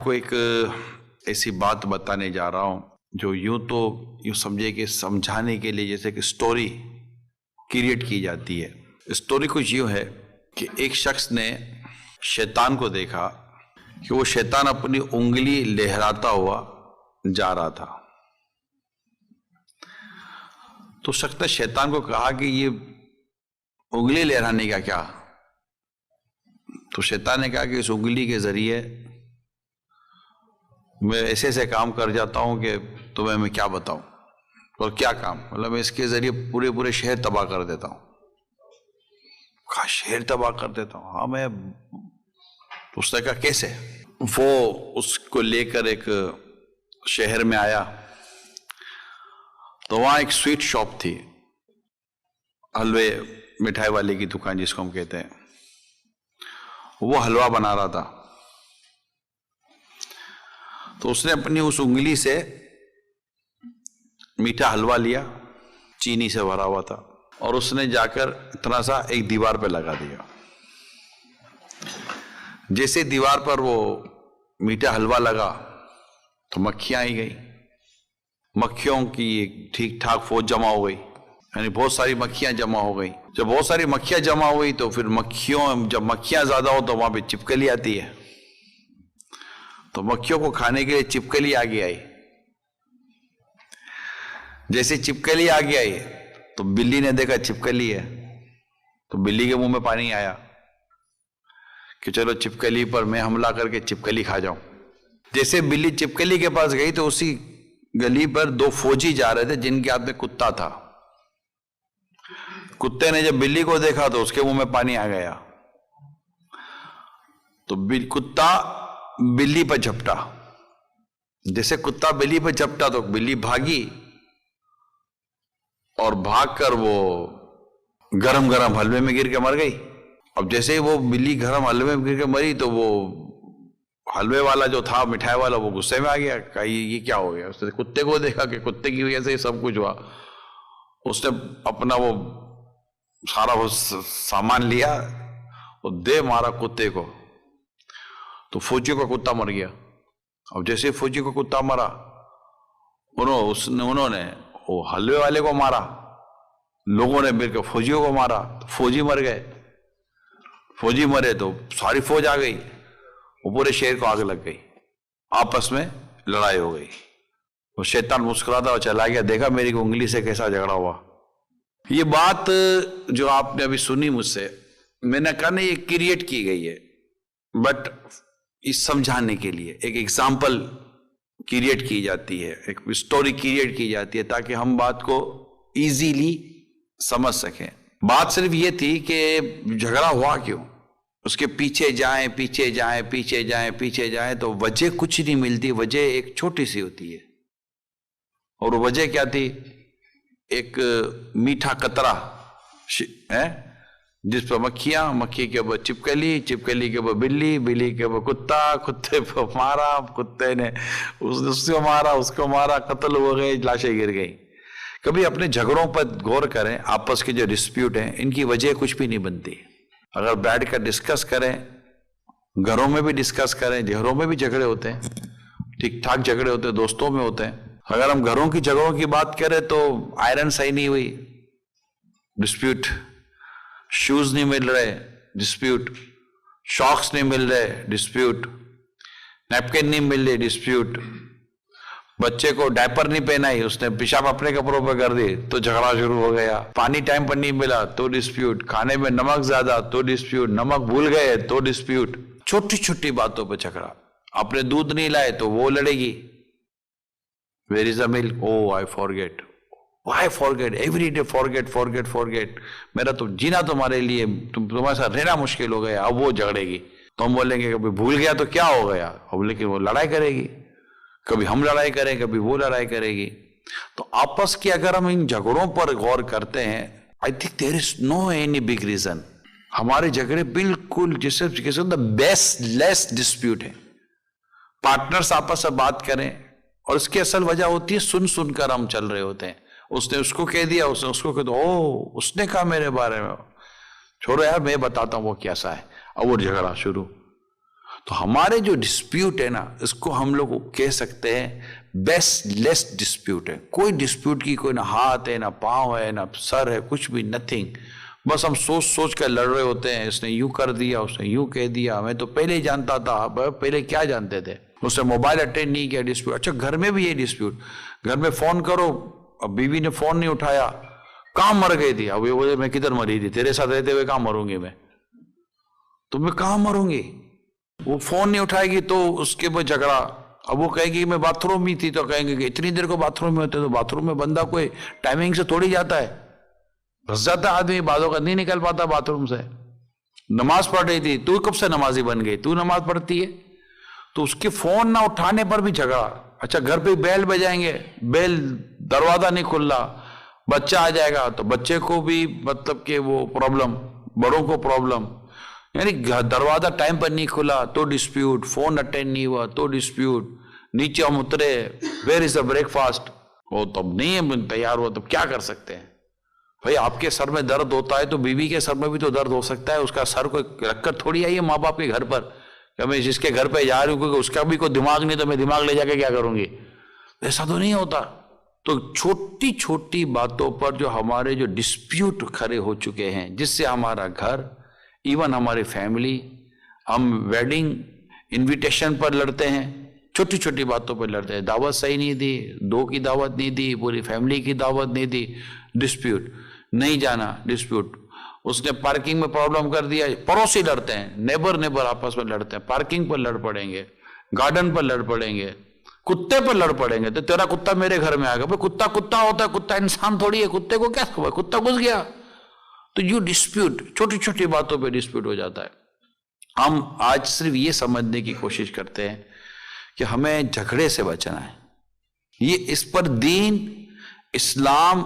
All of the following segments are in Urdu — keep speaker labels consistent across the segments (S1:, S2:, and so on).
S1: کو ایک ایسی بات بتانے جا رہا ہوں جو یوں سمجھے کہ سمجھانے کے لیے جیسے کہ سٹوری کریٹ کی جاتی ہے۔ سٹوری کچھ یوں ہے کہ ایک شخص نے شیطان کو دیکھا کہ وہ شیطان اپنی انگلی لہراتا ہوا جا رہا تھا۔ تو شخص نے شیطان کو کہا کہ یہ انگلی لہرانے کا کیا؟ تو شیطان نے کہا کہ اس انگلی کے ذریعے میں ایسے ایسے کام کر جاتا ہوں کہ تمہیں میں کیا بتاؤں۔ اور کیا کام؟ مطلب میں اس کے ذریعے پورے شہر تباہ کر دیتا ہوں۔ کہا شہر تباہ کر دیتا ہوں؟ ہاں میں۔ اس نے کہا کیسے؟ وہ اس کو لے کر ایک شہر میں آیا تو وہاں ایک سویٹ شاپ تھی، حلوے مٹھائی والے کی دکان جس کو ہم کہتے ہیں۔ وہ حلوہ بنا رہا تھا تو اس نے اپنی اس انگلی سے میٹھا حلوہ لیا، چینی سے بھرا ہوا تھا، اور اس نے جا کر اتنا سا ایک دیوار پہ لگا دیا۔ جیسے دیوار پر وہ میٹھا حلوہ لگا تو مکھیاں آئی گئی۔ مکھیوں کی ایک ٹھیک ٹھاک فوج جمع ہو گئی، یعنی بہت ساری مکھیاں جمع ہو گئی۔ جب بہت ساری مکھیاں جمع ہوئی تو پھر جب مکھیاں زیادہ ہو تو وہاں پہ چپکلی آتی ہے، تو مکھیوں کو کھانے کے لیے چپکلی آگے آئی۔ جیسے چپکلی آگے آئی تو بلی نے دیکھا چپکلی ہے، تو بلی کے منہ میں پانی آیا کہ چلو چپکلی پر میں حملہ کر کے چپکلی کھا جاؤں۔ جیسے بلی چپکلی کے پاس گئی تو اسی گلی پر دو فوجی جا رہے تھے جن کے ہاتھ میں کتا تھا۔ کتے نے جب بلی کو دیکھا تو اس کے منہ میں پانی آ گیا، تو کتا بلی پر جھپٹا۔ جیسے کتا بلی پر جھپٹا تو بلی بھاگی اور بھاگ کر وہ گرم حلوے میں گر کے مر گئی۔ اب جیسے ہی وہ بلی گرم حلوے میں گر کے مری تو وہ حلوے والا جو تھا، مٹھائی والا، وہ غصے میں آ گیا کہ یہ کیا ہو گیا۔ اس نے کتے کو دیکھا کہ کتے کی وجہ سے یہ سب کچھ ہوا۔ اس نے اپنا وہ سارا وہ سامان لیا اور دے مارا کتے کو، تو فوجی کا کتا مر گیا۔ اب جیسے فوجی کو کتا مرا، انہوں نے وہ حلوے والے کو مارا، لوگوں نے مل کے فوجیوں کو مارا، فوجی مر گئے۔ فوجی مرے تو ساری فوج آ گئی، وہ پورے شہر کو آگ لگ گئی، آپس میں لڑائی ہو گئی۔ وہ شیطان مسکراتا اور چلا گیا، دیکھا میری انگلی سے کیسا جھگڑا ہوا۔ یہ بات جو آپ نے ابھی سنی مجھ سے، میں نے کہا نہیں یہ کریٹ کی گئی ہے، بٹ اس سمجھانے کے لیے ایک ایگزامپل کریٹ کی جاتی ہے، ایک سٹوری کریٹ کی جاتی ہے تاکہ ہم بات کو ایزیلی سمجھ سکیں۔ بات صرف یہ تھی کہ جھگڑا ہوا کیوں، اس کے پیچھے جائیں تو وجہ کچھ نہیں ملتی۔ وجہ ایک چھوٹی سی ہوتی ہے، اور وجہ کیا تھی؟ ایک میٹھا قطرہ جس پر مکھی کے اوپر چپکلی کے اوپر بلی کے اوپر کتے پر مارا، کتے نے اس کو مارا، قتل ہو گئے، لاشیں گر گئی۔ کبھی اپنے جھگڑوں پر غور کریں، آپس کے جو ڈسپیوٹ ہیں ان کی وجہ کچھ بھی نہیں بنتی۔ اگر بیٹھ کر ڈسکس کریں، گھروں میں بھی ڈسکس کریں، گھروں میں بھی جھگڑے ہوتے ہیں، ٹھیک ٹھاک جھگڑے ہوتے ہیں، دوستوں میں ہوتے ہیں۔ اگر ہم گھروں کی جھگڑوں کی بات کریں تو آئرن صحیح نہیں ہوئی، ڈسپیوٹ، شوز نہیں مل رہے، ڈسپیوٹ، شاکس نہیں مل رہے، ڈسپیوٹ، نیپکن نہیں مل رہے، ڈسپیوٹ، بچے کو ڈائپر نہیں پہنائی، اس نے پیشاب اپنے کپڑوں پہ کر دی تو جھگڑا شروع ہو گیا، پانی ٹائم پر نہیں ملا تو ڈسپیوٹ، کھانے میں نمک زیادہ تو ڈسپیوٹ، نمک بھول گئے تو ڈسپیوٹ، چھوٹی باتوں پہ جھگڑا۔ آپ نے دودھ نہیں لائے تو وہ لڑے گی، where is the milk? Oh, I forget. Why forget? Every day forget. میرا تو جینا تمہارے لیے، تمہارے ساتھ رہنا مشکل ہو گیا۔ اب وہ جھگڑے گی تو ہم بولیں گے کبھی بھول گیا تو کیا ہو گیا، اب لیکن وہ لڑائی کرے گی، کبھی ہم لڑائی کریں کبھی وہ لڑائی کرے گی۔ تو آپس کی اگر ہم ان جھگڑوں پر غور کرتے ہیں، I think there is no any big reason۔ ہمارے جھگڑے بالکل جسے بیس لیس ڈسپیوٹ ہے۔ پارٹنرز آپس سے بات کریں، اور اس کی اصل وجہ ہوتی ہے سن کر ہم چل رہے ہوتے ہیں۔ اس نے اس کو کہہ دیا، اس نے اس کو کہہ دیا، اس نے کہا میرے بارے میں، چھوڑو یار میں بتاتا ہوں وہ کیسا ہے، اب وہ جھگڑا شروع۔ تو ہمارے جو ڈسپیوٹ ہے نا، اس کو ہم لوگ کہہ سکتے ہیں بیسٹ لیس ڈسپیوٹ ہے. کوئی ڈسپیوٹ کی کوئی نہ ہاتھ ہے، نہ پاؤں ہے، نہ سر ہے، کچھ بھی، نتھنگ. بس ہم سوچ سوچ کر لڑ رہے ہوتے ہیں، اس نے یوں کر دیا، اس نے یوں کہہ دیا، میں تو پہلے ہی جانتا تھا. پہلے کیا جانتے تھے؟ اس نے موبائل اٹینڈ نہیں کیا، ڈسپیوٹ. اچھا گھر میں بھی یہ ڈسپیوٹ، گھر میں فون کرو، اب بیوی نے فون نہیں اٹھایا، کہاں مر گئی تھی؟ اب یہ بولے میں کدھر مری تھی؟ تیرے ساتھ رہتے ہوئے کہاں مروں گی میں؟ تو میں کہاں مروں گی؟ وہ فون نہیں اٹھائے گی تو اس کے بعد جھگڑا. اب وہ کہے گی میں باتھ روم میں تھی، تو کہیں گے کہ اتنی دیر کو باتھ روم میں ہوتے، تو باتھ روم میں بندہ کوئی ٹائمنگ سے تھوڑی جاتا ہے، پھنس جاتا ہے آدمی، بعضوں کا نہیں نکل پاتا باتھ روم سے. نماز پڑھ رہی تھی، تو کب سے نمازی بن گئی؟ تو نماز پڑھتی ہے؟ تو اس کے فون نہ اٹھانے پر بھی جھگڑا. اچھا گھر پہ بیل بجائیں گے، بیل دروازہ نہیں کھل رہا، بچہ آ جائے گا تو بچے کو بھی مطلب کہ وہ پرابلم، بڑوں کو پرابلم. یعنی دروازہ ٹائم پر نہیں کھلا تو ڈسپیوٹ، فون اٹینڈ نہیں ہوا تو ڈسپیوٹ، نیچے ہم اترے where is the break fast, وہ تب نہیں ہے تیار ہوا، تب کیا کر سکتے ہیں بھائی؟ آپ کے سر میں درد ہوتا ہے تو بیوی کے سر میں بھی تو درد ہو سکتا ہے. اس کا سر کوئی رکھ کر تھوڑی آئی ہے ماں باپ کے گھر پر کہ میں جس کے گھر پہ جا رہی ہوں کیونکہ اس کا بھی کوئی دماغ نہیں تو میں دماغ لے جا کے کیا کروں گی؟ ایسا تو نہیں ہوتا. تو چھوٹی چھوٹی باتوں پر جو ہمارے جو ڈسپیوٹ کھڑے ہو چکے ہیں، جس سے ہمارا گھر، ایون ہماری فیملی، ہم ویڈنگ انویٹیشن پر لڑتے ہیں، چھوٹی چھوٹی باتوں پر لڑتے ہیں. دعوت صحیح نہیں دی، 2 کی دعوت نہیں دی، پوری فیملی کی دعوت نہیں دی، ڈسپیوٹ. نہیں جانا، ڈسپیوٹ. اس نے پارکنگ میں پرابلم کر دیا، پڑوسی لڑتے ہیں، نیبر آپس میں لڑتے ہیں، پارکنگ پر لڑ پڑیں گے، گارڈن پر لڑ پڑیں گے، کتے پر لڑ پڑیں گے. تو تیرا کتا میرے گھر میں آ گیا، کتا کتا ہوتا ہے، کتا انسان تھوڑی ہے، کتے کو کیا خبر، کتا گھس گیا. تو یوں ڈسپیوٹ، چھوٹی چھوٹی باتوں پہ ڈسپیوٹ ہو جاتا ہے. ہم آج صرف یہ سمجھنے کی کوشش کرتے ہیں کہ ہمیں جھگڑے سے بچنا ہے. یہ اس پر دین اسلام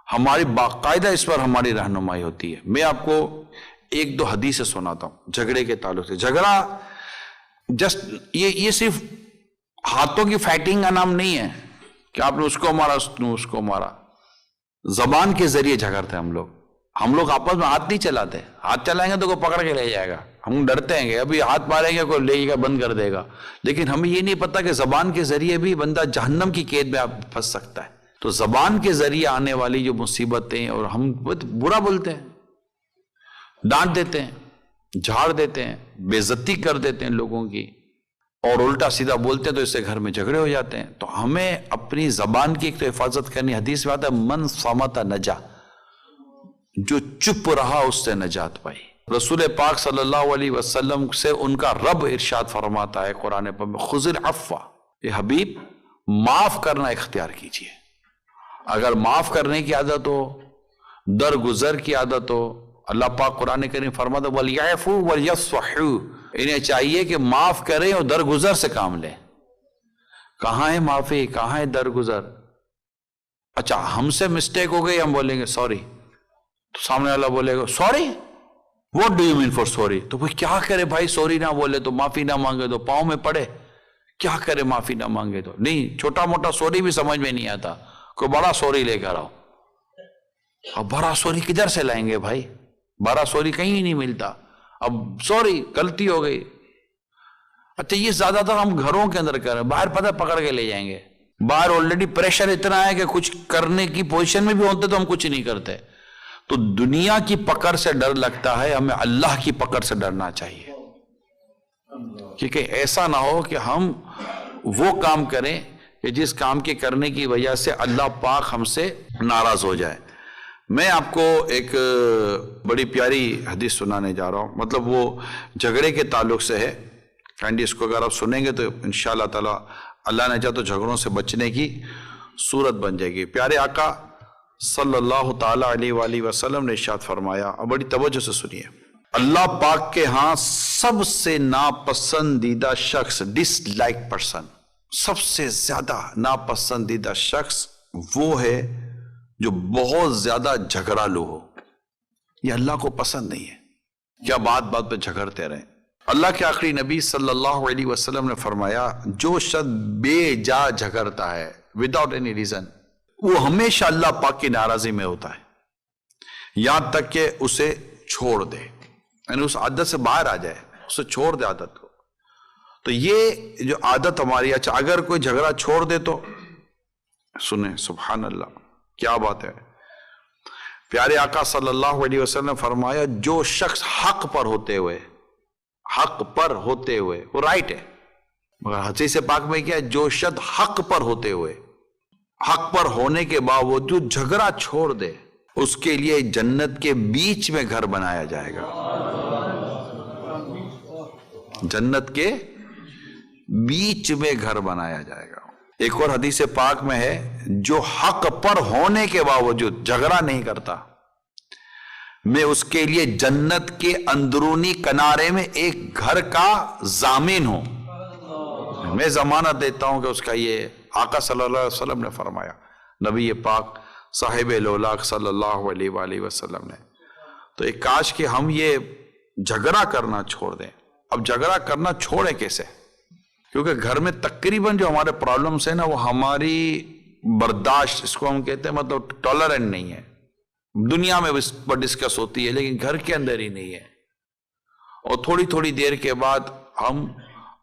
S1: ہماری باقاعدہ اس پر ہماری رہنمائی ہوتی ہے. میں آپ کو 1-2 حدیثیں سناتا ہوں جھگڑے کے تعلق سے. جھگڑا جسٹ یہ صرف ہاتھوں کی فائٹنگ کا نام نہیں ہے کہ آپ نے اس کو مارا، اس کو مارا. زبان کے ذریعے جھگڑتے ہیں ہم لوگ آپس میں ہاتھ نہیں چلاتے. ہاتھ چلائیں گے تو کوئی پکڑ کے لے جائے گا، ہم ڈرتے ہیں کہ ابھی ہاتھ ماریں گے کوئی لے گا، بند کر دے گا. لیکن ہمیں یہ نہیں پتا کہ زبان کے ذریعے بھی بندہ جہنم کی قید میں آپ پھنس سکتا ہے. تو زبان کے ذریعے آنے والی جو مصیبتیں، اور ہم برا بولتے ہیں، ڈانٹ دیتے ہیں، جھاڑ دیتے ہیں، بے عزتی کر دیتے ہیں لوگوں کی، اور الٹا سیدھا بولتے ہیں تو اس سے گھر میں جھگڑے ہو جاتے ہیں. تو ہمیں اپنی زبان کی ایک تو حفاظت کرنی. حدیث میں آتا ہے من صامت نجا، جو چپ رہا اس سے نجات پائی. رسول پاک صلی اللہ علیہ وسلم سے ان کا رب ارشاد فرماتا ہے قرآن پاک میں، خذ العفو، اے حبیب معاف کرنا اختیار کیجئے. اگر معاف کرنے کی عادت ہو، درگزر کی عادت ہو، اللہ پاک قرآن کریم فرماتا ہے وَلْيَعْفُوا وَلْيَصْفَحُوا، انہیں چاہیے کہ معاف کریں اور درگزر سے کام لیں. کہاں ہے معافی، کہاں ہے درگزر؟ اچھا ہم سے مسٹیک ہو گئی، ہم بولیں گے سوری، تو سامنے والا بولے گا sorry, what do you mean for sorry? تو بھائی کیا کرے بھائی، سوری نہ بولے تو، معافی نہ مانگے تو پاؤں میں پڑے، کیا کرے معافی نہ مانگے تو؟ نہیں، چھوٹا موٹا سوری بھی سمجھ میں نہیں آتا، کوئی بڑا سوری لے کر آؤ. اب بڑا سوری کدھر سے لائیں گے بھائی؟ بڑا سوری کہیں نہیں ملتا. اب سوری غلطی ہو گئی. اچھا یہ زیادہ تر ہم گھروں کے اندر کر رہے ہیں، باہر پتہ پکڑ کے لے جائیں گے. باہر آلریڈی پریشر اتنا ہے کہ کچھ کرنے کی پوزیشن میں بھی ہوتے تو ہم کچھ نہیں کرتے. تو دنیا کی پکڑ سے ڈر لگتا ہے، ہمیں اللہ کی پکڑ سے ڈرنا چاہیے، کیونکہ ایسا نہ ہو کہ ہم وہ کام کریں کہ جس کام کے کرنے کی وجہ سے اللہ پاک ہم سے ناراض ہو جائے. میں آپ کو ایک بڑی پیاری حدیث سنانے جا رہا ہوں، مطلب وہ جھگڑے کے تعلق سے ہے. کائنڈلی اس کو اگر آپ سنیں گے تو انشاءاللہ تعالی اللہ نے چاہا تو جھگڑوں سے بچنے کی صورت بن جائے گی. پیارے آقا صلی اللہ تعالی علیہ وآلہ وسلم نے ارشاد فرمایا، اور بڑی توجہ سے سنیے، اللہ پاک کے ہاں سب سے ناپسندیدہ شخص، ڈس لائک پرسن، سب سے زیادہ ناپسندیدہ شخص وہ ہے جو بہت زیادہ جھگڑالو ہو. یہ اللہ کو پسند نہیں ہے. کیا بات بات پہ جھگڑتے رہیں. اللہ کے آخری نبی صلی اللہ علیہ وسلم نے فرمایا، جو شخص بے جا جھگڑتا ہے وداؤٹ اینی ریزن، وہ ہمیشہ اللہ پاک کی ناراضی میں ہوتا ہے، یہاں تک کہ اسے چھوڑ دے، یعنی اس عادت سے باہر آ جائے، اسے چھوڑ دے عادت کو. تو یہ جو عادت ہماری، اچھا اگر کوئی جھگڑا چھوڑ دے تو سنیں سبحان اللہ کیا بات ہے، پیارے آقا صلی اللہ علیہ وسلم نے فرمایا جو شخص حق پر ہوتے ہوئے وہ رائٹ ہے، مگر حدیث پاک میں کیا ہے، جو شخص حق پر ہوتے ہوئے، حق پر ہونے کے باوجود جھگڑا چھوڑ دے، اس کے لیے جنت کے بیچ میں گھر بنایا جائے گا، جنت کے بیچ میں گھر بنایا جائے گا۔ ایک اور حدیث پاک میں ہے جو حق پر ہونے کے باوجود جھگڑا نہیں کرتا، میں اس کے لیے جنت کے اندرونی کنارے میں ایک گھر کا ضامن ہوں، میں ضمانت دیتا ہوں کہ اس کا، یہ آقا صلی اللہ علیہ وسلم نے فرمایا، نبی پاک صاحب لولاک صلی اللہ علیہ وآلہ وسلم نے۔ تو ایک کاش کہ ہم یہ جھگڑا کرنا چھوڑ دیں۔ اب جھگڑا کرنا چھوڑیں کیسے؟ کیونکہ گھر میں تقریباً جو ہمارے پرابلمس ہیں نا، وہ ہماری برداشت، اس کو ہم کہتے ہیں مطلب ٹالرنٹ نہیں ہے، دنیا میں اس پر ڈسکس ہوتی ہے لیکن گھر کے اندر ہی نہیں ہے، اور تھوڑی تھوڑی دیر کے بعد ہم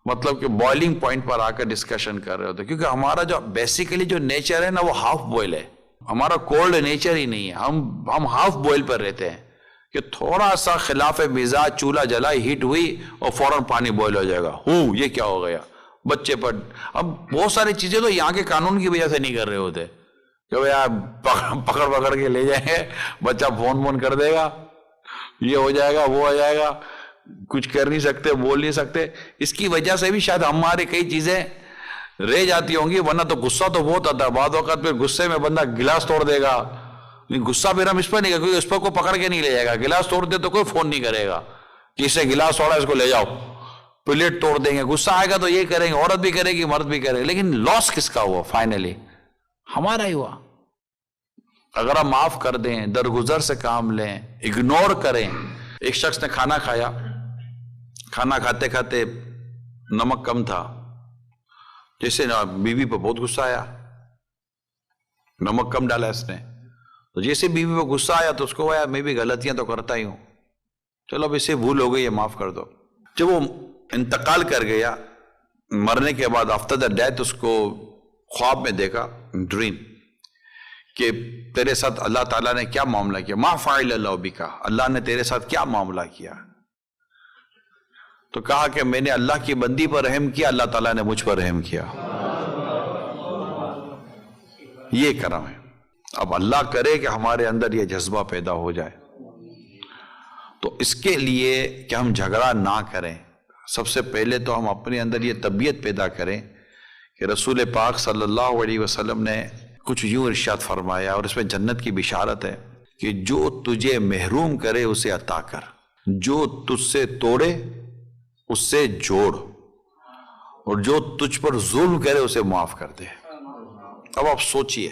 S1: مطلب کہ بوائلنگ پوائنٹ پر آ کر ڈسکشن کر رہے ہوتے ہیں، کیونکہ ہمارا جو بیسیکلی جو نیچر ہے نا وہ ہاف بوائل ہے، ہمارا کولڈ نیچر ہی نہیں ہے، ہم ہاف بوائل پر رہتے ہیں کہ تھوڑا سا خلاف مزاج چولہا جلائی، ہیٹ ہوئی اور فوراً پانی بوائل ہو جائے گا، یہ کیا ہو گیا بچے پر۔ اب بہت ساری چیزیں تو یہاں کے قانون کی وجہ سے نہیں کر رہے ہوتے کہ بھئی پکڑ کے لے جائیں گے، بچہ فون کر دے گا، یہ ہو جائے گا وہ ہو جائے گا، کچھ کر نہیں سکتے، بول نہیں سکتے۔ اس کی وجہ سے بھی شاید ہمارے کئی چیزیں رہ جاتی ہوں گی، ورنہ تو غصہ تو بہت آتا ہے بعض اوقات، پھر غصے میں بندہ گلاس توڑ دے گا، غصہ پھر ہم اس پر نہیں کریں کیونکہ اس پر کوئی پکڑ کے نہیں لے جائے گا، گلاس توڑ دے تو کوئی فون نہیں کرے گا کہ اسے گلاس توڑا اس کو لے جاؤ، پلیٹ توڑ دیں گے، غصہ آئے گا تو یہ کریں گے، عورت بھی کرے گی مرد بھی کرے گا، لیکن لاس کس کا ہوا؟ فائنلی ہمارا ہی ہوا۔ اگر ہم معاف کر دیں، درگزر سے کام لیں، اگنور کریں۔ ایک شخص نے کھانا کھایا، کھانا کھاتے کھاتے نمک کم تھا، جیسے بیوی پہ بہت غصہ آیا، نمک کم ڈالا اس نے، تو جیسے بیوی پہ غصہ آیا تو اس کو آیا میں بھی غلطیاں تو کرتا ہی ہوں، چلو اب اسے بھول ہو گئی ہے معاف کر دو۔ جب وہ انتقال کر گیا، مرنے کے بعد آفٹر دا ڈیتھ اس کو خواب میں دیکھا، ڈریم، کہ تیرے ساتھ اللہ تعالیٰ نے کیا معاملہ کیا، ما فعل اللہ بکا، اللہ نے تیرے ساتھ کیا معاملہ کیا؟ تو کہا کہ میں نے اللہ کی بندی پر رحم کیا، اللہ تعالیٰ نے مجھ پر رحم کیا، یہ کرم ہے۔ اب اللہ کرے کہ ہمارے اندر یہ جذبہ پیدا ہو جائے، تو اس کے لیے کہ ہم جھگڑا نہ کریں، سب سے پہلے تو ہم اپنے اندر یہ طبیعت پیدا کریں کہ رسول پاک صلی اللہ علیہ وسلم نے کچھ یوں ارشاد فرمایا، اور اس میں جنت کی بشارت ہے کہ جو تجھے محروم کرے اسے عطا کر، جو تجھ سے توڑے اس سے جوڑ، اور جو تجھ پر ظلم کرے اسے معاف کر دے۔ اب آپ سوچئے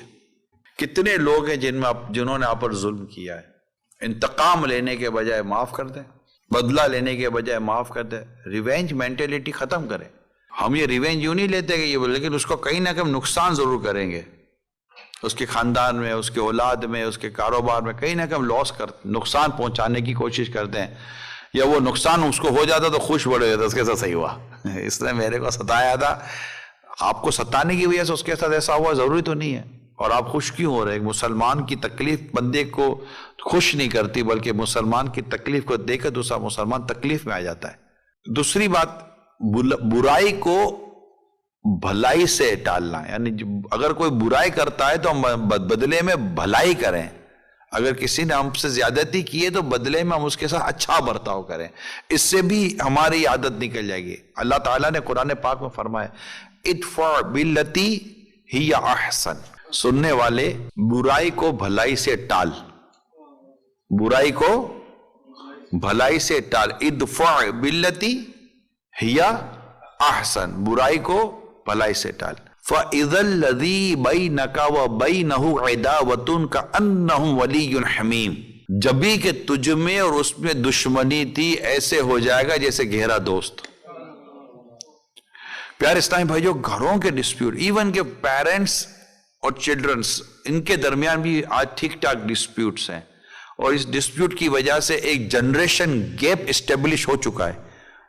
S1: کتنے لوگ ہیں جنہوں نے آپ پر ظلم کیا ہے، انتقام لینے کے بجائے معاف کر دیں، بدلہ لینے کے بجائے معاف کر دیں، ریونج مینٹیلٹی ختم کریں۔ ہم یہ ریونج یوں نہیں لیتے کہ یہ، لیکن اس کو کہیں نہ کہیں نقصان ضرور کریں گے، اس کے خاندان میں، اس کے اولاد میں، اس کے کاروبار میں کہیں نہ کہیں نقصان پہنچانے کی کوشش کرتے ہیں، یا وہ نقصان اس کو ہو جاتا تو خوش بڑے ہوتا اس کے ساتھ صحیح ہوا، اس نے میرے کو ستایا تھا، آپ کو ستانے کی وجہ سے اس کے ساتھ ایسا ہوا ضروری تو نہیں ہے، اور آپ خوش کیوں ہو رہے ہیں؟ مسلمان کی تکلیف بندے کو خوش نہیں کرتی، بلکہ مسلمان کی تکلیف کو دیکھ کر دوسرا مسلمان تکلیف میں آ جاتا ہے۔ دوسری بات، برائی کو بھلائی سے ٹالنا، یعنی اگر کوئی برائی کرتا ہے تو ہم بدلے میں بھلائی کریں، اگر کسی نے ہم سے زیادتی کی ہے تو بدلے میں ہم اس کے ساتھ اچھا برتاؤ کریں، اس سے بھی ہماری عادت نکل جائے گی۔ اللہ تعالیٰ نے قرآن پاک میں فرمایا ادفع باللتی ہی احسن، سننے والے برائی کو بھلائی سے ٹال، برائی کو بھلائی سے ٹال، ادفع باللتی ہی احسن، برائی کو بھلائی سے ٹال۔ فَإِذَا الَّذِي بَيْنَكَ وَبَيْنَهُ عِدَاوَةٌ كَأَنَّهُ وَلِيٌّ حَمِيمٌ، جبھی کہ تجھ میں اور اس میں دشمنی تھی ایسے ہو جائے گا جیسے گہرا دوست۔ پیارے اسلامی بھائیو، گھروں کے ڈسپیوٹ، ایون کہ پیرنٹس اور چلڈرنس، ان کے درمیان بھی آج ٹھیک ٹھاک ڈسپیوٹس ہیں، اور اس ڈسپیوٹ کی وجہ سے ایک جنریشن گیپ اسٹیبلش ہو چکا ہے۔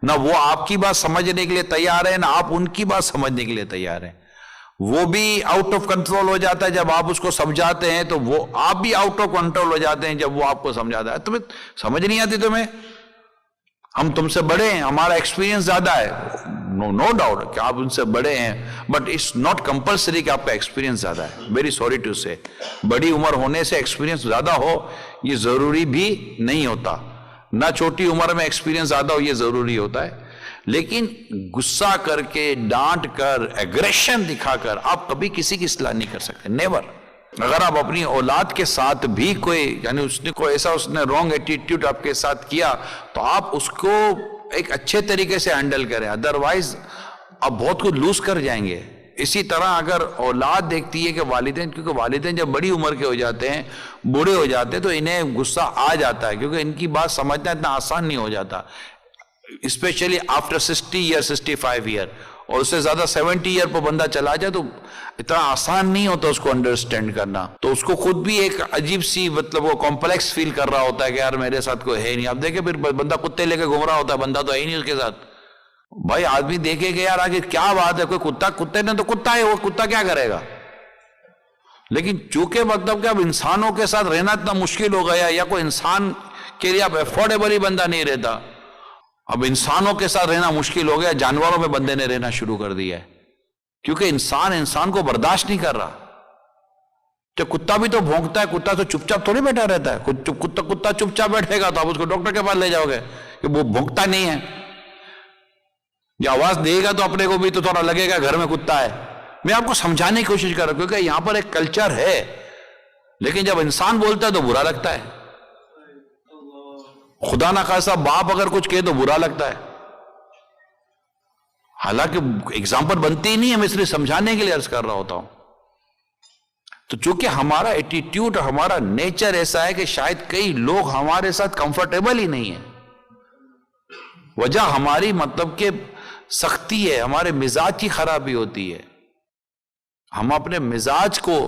S1: نہ وہ آپ کی بات سمجھنے کے لیے تیار ہے، نہ آپ ان کی بات سمجھنے کے لیے تیار ہیں. وہ بھی آؤٹ آف کنٹرول ہو جاتا ہے جب آپ اس کو سمجھاتے ہیں، تو وہ آپ بھی آؤٹ آف کنٹرول ہو جاتے ہیں جب وہ آپ کو سمجھاتا ہے. تمہیں سمجھ نہیں آتی، تمہیں ہم تم سے بڑے ہیں، ہمارا ایکسپیرینس زیادہ ہے، نو ڈاؤٹ کہ آپ ان سے بڑے ہیں، بٹ اٹس ناٹ کمپلسری کہ آپ کا ایکسپیرینس زیادہ ہے. ویری سوری ٹو سے، بڑی عمر ہونے سے ایکسپیرینس زیادہ ہو یہ ضروری بھی نہیں ہوتا، نہ چھوٹی عمر میں ایکسپیرینس زیادہ ہو یہ ضروری ہوتا ہے. لیکن غصہ کر کے، ڈانٹ کر، ایگریشن دکھا کر آپ کبھی کسی کی اصلاح نہیں کر سکتے، نیور. اگر آپ اپنی اولاد کے ساتھ بھی کوئی، یعنی اس نے کوئی ایسا رانگ ایٹیٹیوڈ آپ کے ساتھ کیا، تو آپ اس کو ایک اچھے طریقے سے ہینڈل کریں، ادروائز آپ بہت کچھ لوز کر جائیں گے. اسی طرح اگر اولاد دیکھتی ہے کہ والدین، کیونکہ والدین جب بڑی عمر کے ہو جاتے ہیں، بوڑھے ہو جاتے ہیں، تو انہیں غصہ آ جاتا ہے، کیونکہ ان کی بات سمجھنا اتنا آسان نہیں ہو جاتا، اسپیشلی آفٹر 60 ایئر 65 ایئر، اور اس سے زیادہ 70 ایئر پر بندہ چلا جائے تو اتنا آسان نہیں ہوتا اس کو انڈرسٹینڈ کرنا. تو اس کو خود بھی ایک عجیب سی مطلب وہ کمپلیکس فیل کر رہا ہوتا ہے کہ یار میرے ساتھ کوئی ہے نہیں. اب دیکھیں پھر بندہ کتے لے کے گھوم رہا ہوتا ہے، بندہ تو ہے ہی نہیں اس کے ساتھ. بھائی آدمی دیکھے کہ یار آگے کیا بات ہے، کوئی کتے نے تو کتا ہے، وہ کتا کیا کرے گا. لیکن چونکہ مطلب کہ اب انسانوں کے ساتھ رہنا اتنا مشکل ہو گیا، یا کوئی انسان کے لیے اب افورڈیبل ہی بندہ نہیں رہتا، اب انسانوں کے ساتھ رہنا مشکل ہو گیا، جانوروں میں بندے نے رہنا شروع کر دیا ہے، کیونکہ انسان کو برداشت نہیں کر رہا. تو کتا بھی تو بھونکتا ہے، کتا تو چپ چاپ تھوڑی بیٹھا رہتا ہے. کتا چپ چاپ بیٹھے گا تو آپ اس کو ڈاکٹر کے پاس لے جاؤ گے کہ وہ بھونکتا نہیں ہے، یا آواز دے گا تو اپنے کو بھی تو تھوڑا لگے گا گھر میں کتا ہے. میں آپ کو سمجھانے کی کوشش کر رہا ہوں کیونکہ یہاں پر ایک کلچر ہے، لیکن جب انسان بولتا ہے تو برا لگتا ہے. خدا نہ خواستہ باپ اگر کچھ کہے تو برا لگتا ہے، حالانکہ اگزامپل بنتی ہی نہیں ہے، میں اس لیے سمجھانے کے لیے عرض کر رہا ہوتا ہوں. تو چونکہ ہمارا ایٹیٹیوڈ، ہمارا نیچر ایسا ہے کہ شاید کئی لوگ ہمارے ساتھ کمفرٹیبل ہی نہیں ہیں. وجہ ہماری مطلب کہ سختی ہے، ہمارے مزاج کی خرابی ہوتی ہے. ہم اپنے مزاج کو،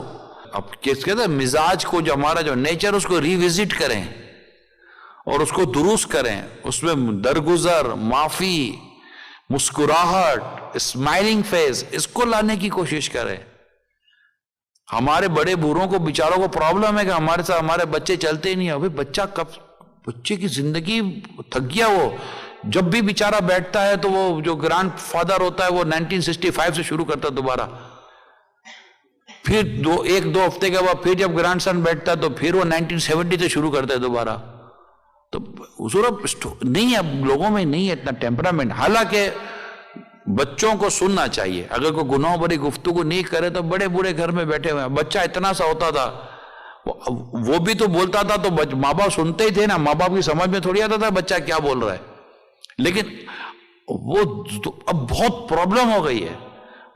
S1: اب کہتے ہیں مزاج کو، جو ہمارا جو نیچر اس کو ریوزٹ کریں اور اس کو درست کریں، اس میں درگزر، معافی، مسکراہٹ، اسمائلنگ فیس، اس کو لانے کی کوشش کریں. ہمارے بڑے بوڑھوں کو بیچاروں کو پرابلم ہے کہ ہمارے ساتھ ہمارے بچے چلتے ہی نہیں ہیں. بچے کی زندگی تھک گیا، وہ جب بھی بیچارہ بیٹھتا ہے تو وہ جو گرانڈ فادر ہوتا ہے وہ 1965 سے شروع کرتا ہے دوبارہ، پھر ایک دو ہفتے کے بعد پھر جب گرانڈ سن بیٹھتا ہے تو پھر وہ 1970 سے شروع کرتا ہے دوبارہ. تو نہیں ہے، اب لوگوں میں نہیں ہے اتنا ٹیمپرامنٹ. حالانکہ بچوں کو سننا چاہیے، اگر کوئی گناہ بری گفتگو نہیں کرے تو بڑے بوڑھے گھر میں بیٹھے ہوئے ہیں. بچہ اتنا سا ہوتا تھا، وہ بھی تو بولتا تھا تو ماں باپ سنتے ہی تھے نا، ماں باپ کی سمجھ میں تھوڑی آتا تھا بچہ کیا بول رہا ہے. لیکن وہ اب بہت پرابلم ہو گئی ہے،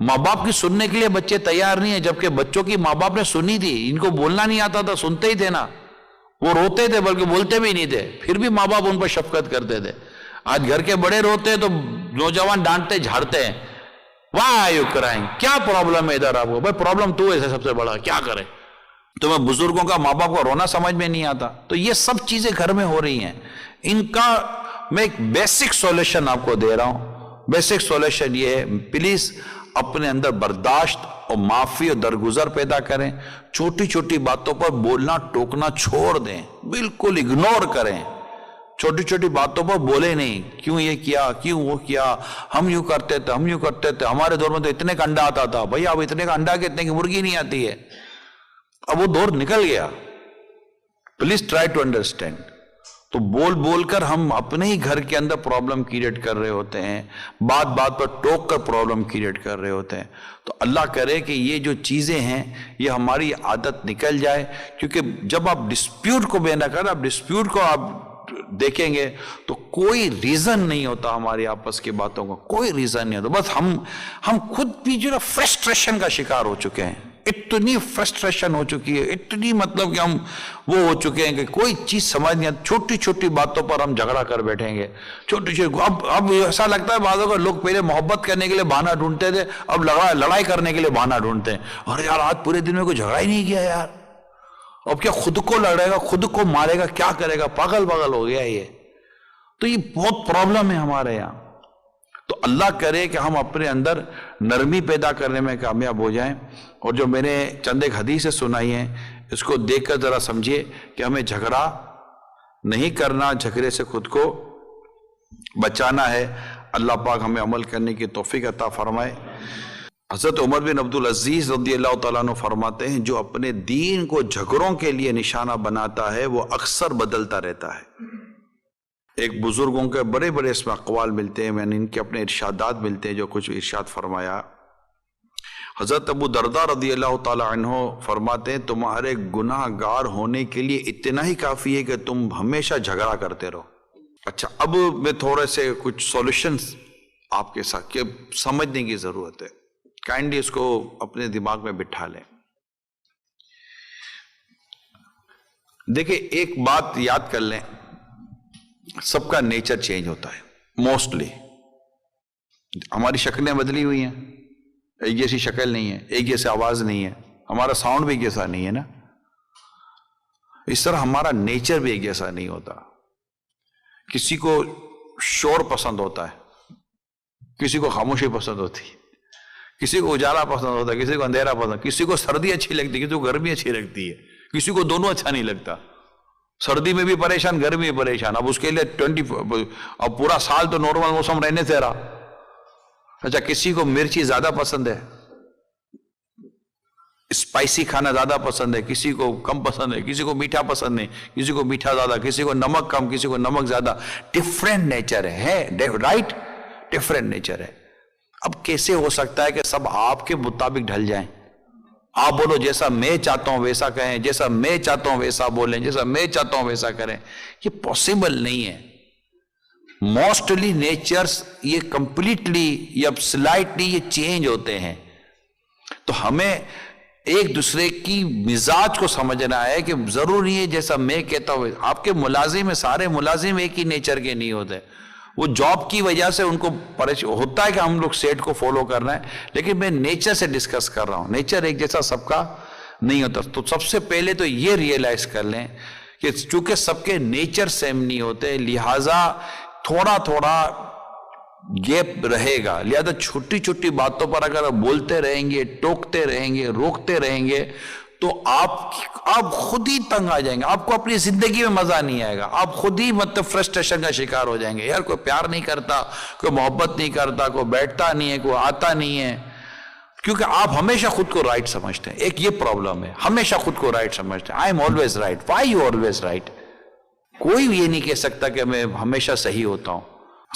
S1: ماں باپ کی سننے کے لیے بچے تیار نہیں ہیں، جبکہ بچوں کی ماں باپ نے سنی تھی. ان کو بولنا نہیں آتا تھا، سنتے ہی تھے نا، وہ روتے تھے بلکہ بولتے بھی نہیں تھے، پھر بھی ماں باپ ان پر شفقت کرتے تھے. آج گھر کے بڑے روتے ہیں تو نوجوان ڈانٹتے جھاڑتے ہیں، واہ آر یو کرائنگ، کیا پرابلم ہے ادھر آپ کو؟ بھائی پرابلم تو ہے سب سے بڑا، کیا کرے؟ تمہیں بزرگوں کا، ماں باپ کا رونا سمجھ میں نہیں آتا. تو یہ سب چیزیں گھر میں ہو رہی ہیں. ان کا میں ایک بیسک سولوشن آپ کو دے رہا ہوں. بیسک سولوشن یہ ہے، پلیز اپنے اندر برداشت اور معافی اور درگزر پیدا کریں. چھوٹی چھوٹی باتوں پر بولنا ٹوکنا چھوڑ دیں، بالکل اگنور کریں. چھوٹی چھوٹی باتوں پر بولے نہیں، کیوں یہ کیا، کیوں وہ کیا، ہم یوں کرتے تھے، ہم یوں کرتے تھے، ہمارے دور میں تو اتنے کا انڈا آتا تھا. بھائی اب اتنے کا انڈا کے اتنے کی مرغی نہیں آتی ہے، اب وہ دور نکل گیا. Please try to understand. تو بول بول کر ہم اپنے ہی گھر کے اندر پرابلم کریٹ کر رہے ہوتے ہیں، بات بات پر ٹوک کر پرابلم کریٹ کر رہے ہوتے ہیں. تو اللہ کرے کہ یہ جو چیزیں ہیں یہ ہماری عادت نکل جائے. کیونکہ جب آپ ڈسپیوٹ کو بے نہ کریں، آپ ڈسپیوٹ کو آپ دیکھیں گے تو کوئی ریزن نہیں ہوتا ہماری آپس کی باتوں کا، کوئی ریزن نہیں ہوتا. بس ہم خود بھی جو فرسٹریشن کا شکار ہو چکے ہیں. اتنی فرسٹریشن ہو چکی ہے، اتنی مطلب کہ ہم وہ ہو چکے ہیں کہ کوئی چیز سمجھ نہیں آتی. چھوٹی چھوٹی باتوں پر ہم جھگڑا کر بیٹھیں گے. اب ایسا لگتا ہے بعضوں کو، لوگ پہلے محبت کرنے کے لیے بہانہ ڈھونڈتے تھے، اب لڑائی کرنے کے لیے بہانہ ڈھونڈتے ہیں. ارے یار آج پورے دن میں کوئی جھگڑا ہی نہیں کیا یار، اب کیا خود کو لڑے گا، خود کو مارے گا، کیا کرے گا، پاگل ہو گیا یہ. تو یہ بہت پرابلم ہے ہمارے یہاں. اللہ کرے کہ ہم اپنے اندر نرمی پیدا کرنے میں کامیاب ہو جائیں. اور جو میں نے چند ایک حدیثیں سنائی ہیں اس کو دیکھ کر ذرا سمجھیے کہ ہمیں جھگڑا نہیں کرنا، جھگڑے سے خود کو بچانا ہے. اللہ پاک ہمیں عمل کرنے کی توفیق عطا فرمائے. حضرت عمر بن عبدالعزیز رضی اللہ تعالیٰ عنہ فرماتے ہیں جو اپنے دین کو جھگڑوں کے لیے نشانہ بناتا ہے وہ اکثر بدلتا رہتا ہے. ایک بزرگوں کے بڑے بڑے اس میں اقوال ملتے ہیں، میں نے ان کے اپنے ارشادات ملتے ہیں جو کچھ ارشاد فرمایا. حضرت ابو درداء رضی اللہ تعالیٰ عنہ فرماتے ہیں تمہارے گناہ گار ہونے کے لیے اتنا ہی کافی ہے کہ تم ہمیشہ جھگڑا کرتے رہو. اچھا، اب میں تھوڑے سے کچھ سولوشنز آپ کے ساتھ کہ سمجھنے کی ضرورت ہے، کائنڈلی اس کو اپنے دماغ میں بٹھا لیں. دیکھیں ایک بات یاد کر لیں، سب کا نیچر چینج ہوتا ہے. موسٹلی ہماری شکلیں بدلی ہوئی ہیں، ایک جیسی شکل نہیں ہے، ایک جیسی آواز نہیں ہے، ہمارا ساؤنڈ بھی ایک جیسا نہیں ہے نا. اس طرح ہمارا نیچر بھی ایک جیسا نہیں ہوتا. کسی کو شور پسند ہوتا ہے، کسی کو خاموشی پسند ہوتی ہے، کسی کو اجالا پسند ہوتا ہے، کسی کو اندھیرا پسند، کسی کو سردی اچھی لگتی ہے، کسی کو گرمی اچھی لگتی ہے، کسی کو دونوں اچھا نہیں لگتا. سردی میں بھی پریشان، گرمی میں پریشان. اب اس کے لیے اب پورا سال تو نارمل موسم رہنے سے رہا. اچھا، کسی کو مرچی زیادہ پسند ہے، اسپائسی کھانا زیادہ پسند ہے، کسی کو کم پسند ہے، کسی کو میٹھا پسند نہیں، کسی کو میٹھا زیادہ، کسی کو نمک کم، کسی کو نمک زیادہ. ڈفرینٹ نیچر ہے، رائٹ؟ ڈفرینٹ نیچر ہے. اب کیسے ہو سکتا ہے کہ سب آپ کے مطابق ڈھل جائیں؟ آپ بولو جیسا میں چاہتا ہوں ویسا کہیں، جیسا میں چاہتا ہوں ویسا بولیں، جیسا میں چاہتا ہوں ویسا کریں. یہ پاسبل نہیں ہے. موسٹلی نیچرز یہ کمپلیٹلی یا سلائٹلی یہ چینج ہوتے ہیں. تو ہمیں ایک دوسرے کی مزاج کو سمجھنا ہے کہ ضروری ہے جیسا میں کہتا ہوں. آپ کے ملازم سارے ملازم ایک ہی نیچر کے نہیں ہوتے. وہ جاب کی وجہ سے ان کو ہوتا ہے کہ ہم لوگ سیٹ کو فالو کرنا ہے، لیکن میں نیچر سے ڈسکس کر رہا ہوں. نیچر ایک جیسا سب کا نہیں ہوتا. تو سب سے پہلے تو یہ ریئلائز کر لیں کہ چونکہ سب کے نیچر سیم نہیں ہوتے، لہٰذا تھوڑا تھوڑا گیپ رہے گا. لہذا چھوٹی چھوٹی باتوں پر اگر آپ بولتے رہیں گے، ٹوکتے رہیں گے، روکتے رہیں گے تو آپ خود ہی تنگ آ جائیں گے. آپ کو اپنی زندگی میں مزہ نہیں آئے گا. آپ خود ہی فرسٹریشن کا شکار ہو جائیں گے. یار کوئی پیار نہیں کرتا، کوئی محبت نہیں کرتا، کوئی بیٹھتا نہیں ہے، کوئی آتا نہیں ہے، کیونکہ آپ ہمیشہ خود کو رائٹ سمجھتے ہیں. ایک یہ پرابلم ہے، ہمیشہ خود کو رائٹ سمجھتے ہیں. I am always right. Why you always right? کوئی یہ نہیں کہہ سکتا کہ میں ہمیشہ صحیح ہوتا ہوں.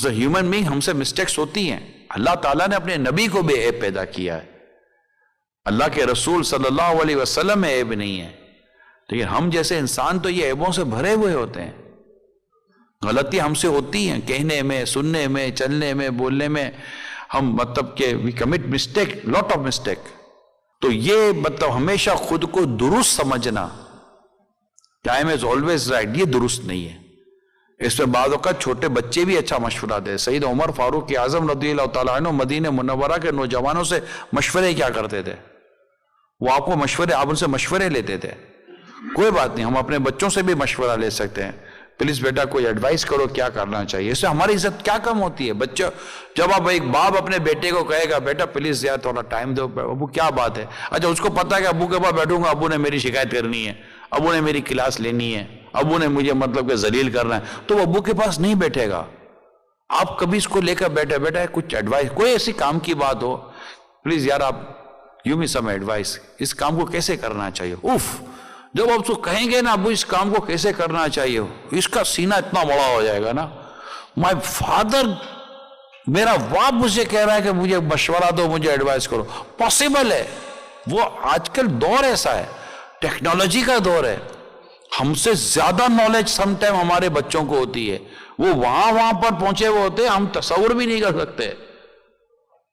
S1: ہیومن بینگ ہم سے مسٹیکس ہوتی ہیں. اللہ تعالیٰ نے اپنے نبی کو بھی عیب پیدا کیا ہے. اللہ کے رسول صلی اللہ علیہ وسلم میں عیب نہیں ہے، لیکن ہم جیسے انسان تو یہ عیبوں سے بھرے ہوئے ہوتے ہیں. غلطیاں ہم سے ہوتی ہیں، کہنے میں، سننے میں، چلنے میں، بولنے میں. ہم مطلب کہ we commit mistake, lot of mistake. تو یہ مطلب ہمیشہ خود کو درست سمجھنا، ٹائم از آلویز رائٹ، یہ درست نہیں ہے. اس میں بعض اوقات چھوٹے بچے بھی اچھا مشورہ دے. سید عمر فاروق اعظم رضی اللہ تعالیٰ عنہ مدینہ منورہ کے نوجوانوں سے مشورے کیا کرتے تھے. وہ آپ کو آپ ان سے مشورے لیتے تھے. کوئی بات نہیں، ہم اپنے بچوں سے بھی مشورہ لے سکتے ہیں. پلیز بیٹا کوئی ایڈوائز کرو کیا کرنا چاہیے. اس سے ہماری عزت کیا کم ہوتی ہے. بچہ جب آپ ایک باپ اپنے بیٹے کو کہے گا بیٹا پلیز یار تھوڑا ٹائم دو، ابو کیا بات ہے. اچھا اس کو پتا ہے کہ ابو کے پاس بیٹھوں گا ابو نے میری شکایت کرنی ہے، ابو نے میری کلاس لینی ہے، ابو نے مجھے مطلب کہ ذلیل کرنا ہے، تو وہ ابو کے پاس نہیں بیٹھے گا. آپ کبھی اس کو لے کر بیٹا کچھ ایڈوائز، کوئی ایسی کام کی بات ہو، پلیز یار آپ give me some advice، اس کام کو کیسے کرنا چاہیے. جب آپ اس کو کہیں گے نا ابو اس کام کو کیسے کرنا چاہیے، اس کا سینہ اتنا بڑا ہو جائے گا نا. مائی فادر، میرا باپ مجھے کہہ رہا ہے کہ مجھے مشورہ دو، مجھے ایڈوائز کرو. پاسبل ہے. وہ آج کل دور ایسا ہے، ٹیکنالوجی کا دور ہے. ہم سے زیادہ نالج سم ٹائم ہمارے بچوں کو ہوتی ہے. وہ وہاں پر پہنچے ہوئے ہوتے، ہم تصور بھی نہیں کر سکتے.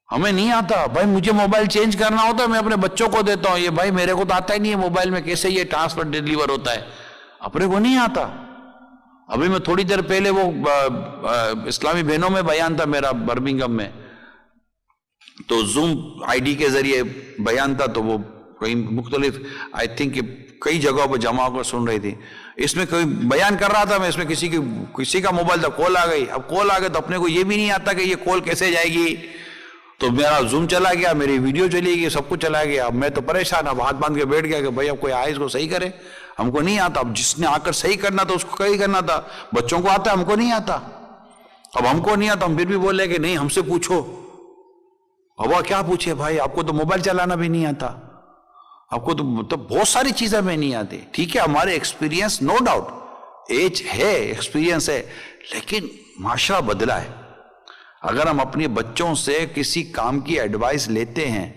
S1: ہمیں نہیں آتا بھائی، مجھے موبائل چینج کرنا ہوتا ہے میں اپنے بچوں کو دیتا ہوں. یہ بھائی میرے کو تو آتا ہی نہیں ہے موبائل میں کیسے یہ ٹرانسفر ڈیلیور ہوتا ہے، اپنے کو نہیں آتا. ابھی میں تھوڑی دیر پہلے وہ اسلامی بہنوں میں بیان تھا میرا برمنگھم میں، تو زوم آئی ڈی کے ذریعے بیان تھا. تو وہ کئی مختلف آئی تھنک کئی جگہوں پہ جمع ہو کر سن رہی تھی. اس میں کوئی بیان کر رہا تھا میں، اس میں کسی کا موبائل تھا، کال آ گئی. اب کال آ گئی تو اپنے کو یہ بھی نہیں آتا کہ یہ کال کیسے جائے گی، تو میرا زوم چلا گیا، میری ویڈیو چلی گئی، سب کچھ چلا گیا. اب میں تو پریشان، اب ہاتھ باندھ کے بیٹھ گیا کہ بھائی اب کوئی آئے اس کو صحیح کرے، ہم کو نہیں آتا. اب جس نے آ کر صحیح کرنا تھا اس کو صحیح کرنا تھا. بچوں کو آتا ہے، ہم کو نہیں آتا. اب ہم کو نہیں آتا، ہم پھر بھی بولے کہ نہیں ہم سے پوچھو. اب وہ کیا پوچھے بھائی، آپ کو تو موبائل چلانا بھی نہیں آتا، آپ کو تو بہت ساری چیزیں میں نہیں آتی. ٹھیک ہے ہمارے ایکسپیرینس، نو ڈاؤٹ ایج ہے، ایکسپیرینس ہے، لیکن معاشرہ بدلا ہے. اگر ہم اپنے بچوں سے کسی کام کی ایڈوائس لیتے ہیں،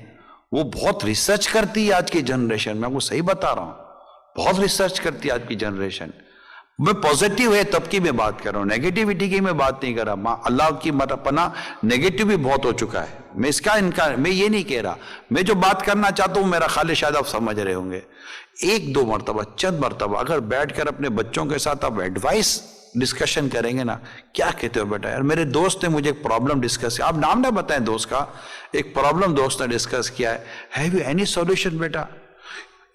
S1: وہ بہت ریسرچ کرتی ہے آج کی جنریشن. میں آپ کو صحیح بتا رہا ہوں، بہت ریسرچ کرتی ہے آج کی جنریشن. میں پوزیٹیو ہے تب کی میں بات کر رہا ہوں، نیگیٹیوٹی کی میں بات نہیں کر رہا. اللہ کی پناہ نیگیٹیو بھی بہت ہو چکا ہے. میں اس کا انکار، میں یہ نہیں کہہ رہا. میں جو بات کرنا چاہتا ہوں میرا خیال شاید آپ سمجھ رہے ہوں گے. ایک دو مرتبہ، چند مرتبہ اگر بیٹھ کر اپنے بچوں کے ساتھ آپ ایڈوائس ڈسکشن کریں گے نا، کیا کہتے ہو بیٹا یار میرے دوست نے مجھے ایک پرابلم ڈسکس کیا، آپ نام نہ بتائیں دوست کا، ایک پرابلم دوست نے ڈسکس کیا ہے، ہیو یو اینی سولوشن بیٹا.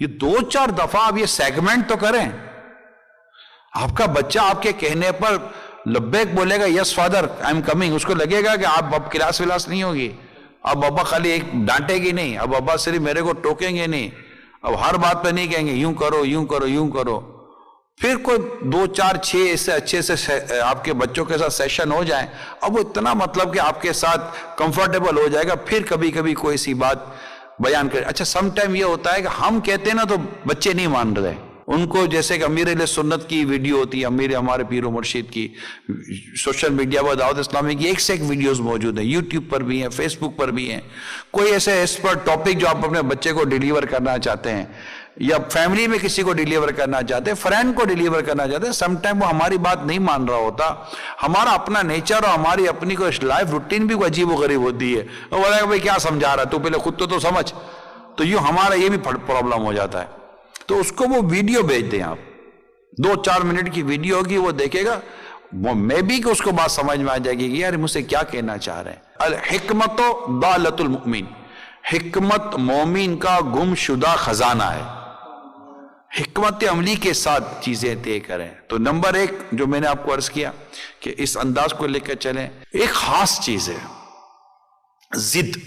S1: یہ 2-4 دفعہ آپ یہ سیگمنٹ تو کریں. آپ کا بچہ آپ کے کہنے پر لبیک بولے گا، یس فادر آئی ایم کمنگ. اس کو لگے گا کہ آپ اب کلاس ولاس نہیں ہوگی، اب ابا خالی ایک ڈانٹے گی نہیں، اب ابا صرف میرے کو ٹوکیں گے نہیں، اب ہر بات پہ نہیں کہیں گے یوں کرو یوں کرو یوں کرو. پھر کوئی 2-4-6 ایسے اچھے سے آپ کے بچوں کے ساتھ سیشن ہو جائیں، اب وہ اتنا مطلب کہ آپ کے ساتھ کمفرٹیبل ہو جائے گا. پھر کبھی کبھی کوئی سی بات بیان کرے. اچھا سم ٹائم یہ ہوتا ہے کہ ہم کہتے ہیں نا تو بچے نہیں مان رہے. ان کو جیسے کہ امیر علیہ سنت کی ویڈیو ہوتی ہے، امیر ہمارے پیر و مرشید کی، سوشل میڈیا پر دعوت اسلامی کی ایک سے ایک ویڈیوز موجود ہیں، یوٹیوب پر بھی ہیں، فیس بک پر بھی ہیں. کوئی ایسے ایکسپرٹ ٹاپک جو آپ اپنے بچے کو ڈیلیور کرنا چاہتے ہیں، یا فیملی میں کسی کو ڈیلیور کرنا چاہتے ہیں، فرینڈ کو ڈیلیور کرنا چاہتے ہیں، سم ٹائم وہ ہماری بات نہیں مان رہا ہوتا. ہمارا اپنا نیچر اور ہماری اپنی کوئی لائف روٹین بھی عجیب و غریب ہوتی ہے. وہ بولے گا بھائی کیا سمجھا رہا ہے تو، پہلے خود تو سمجھ. تو یوں ہمارا یہ بھی پرابلم ہو جاتا ہے. تو اس کو وہ ویڈیو بھیج دیں آپ، 2-4 منٹ کی ویڈیو ہوگی، وہ دیکھے گا، وہ میں بھی کہ اس کو بات سمجھ میں آ جائے گی کہ یار مجھ سے کیا کہنا چاہ رہے ہیں. الحکمت ضالۃ المؤمن، حکمت مومن کا گم شدہ خزانہ ہے. حکمت عملی کے ساتھ چیزیں طے کریں. تو نمبر 1 جو میں نے آپ کو عرض کیا کہ اس انداز کو لے کر چلیں. ایک خاص چیز ہے ضد،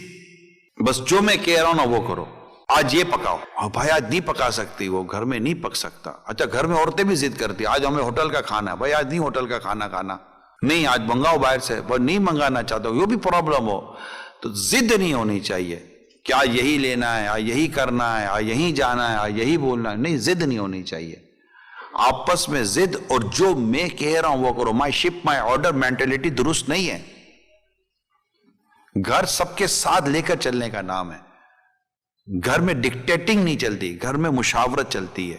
S1: بس جو میں کہہ رہا ہوں نا وہ کرو. آج یہ پکاؤ، اور بھائی آج نہیں پکا سکتی، وہ گھر میں نہیں پک سکتا. اچھا گھر میں عورتیں بھی ضد کرتی، آج ہمیں ہوٹل کا کھانا ہے، بھائی آج نہیں ہوٹل کا کھانا کھانا، نہیں آج منگاؤ باہر سے، وہ نہیں منگانا چاہتا ہوں، یہ بھی پرابلم ہو. تو ضد نہیں ہونی چاہیے کہ آج یہی لینا ہے، آج یہی کرنا ہے، آج یہی جانا ہے، آج یہی بولنا ہے. نہیں، ضد نہیں ہونی چاہیے. آپس میں ضد اور جو میں کہہ رہا ہوں وہ کرو. مائی شپ مائی آرڈر مینٹلٹی درست نہیں ہے. گھر سب کے ساتھ لے کر چلنے کا نام ہے. گھر میں ڈکٹیٹنگ نہیں چلتی، گھر میں مشاورت چلتی ہے.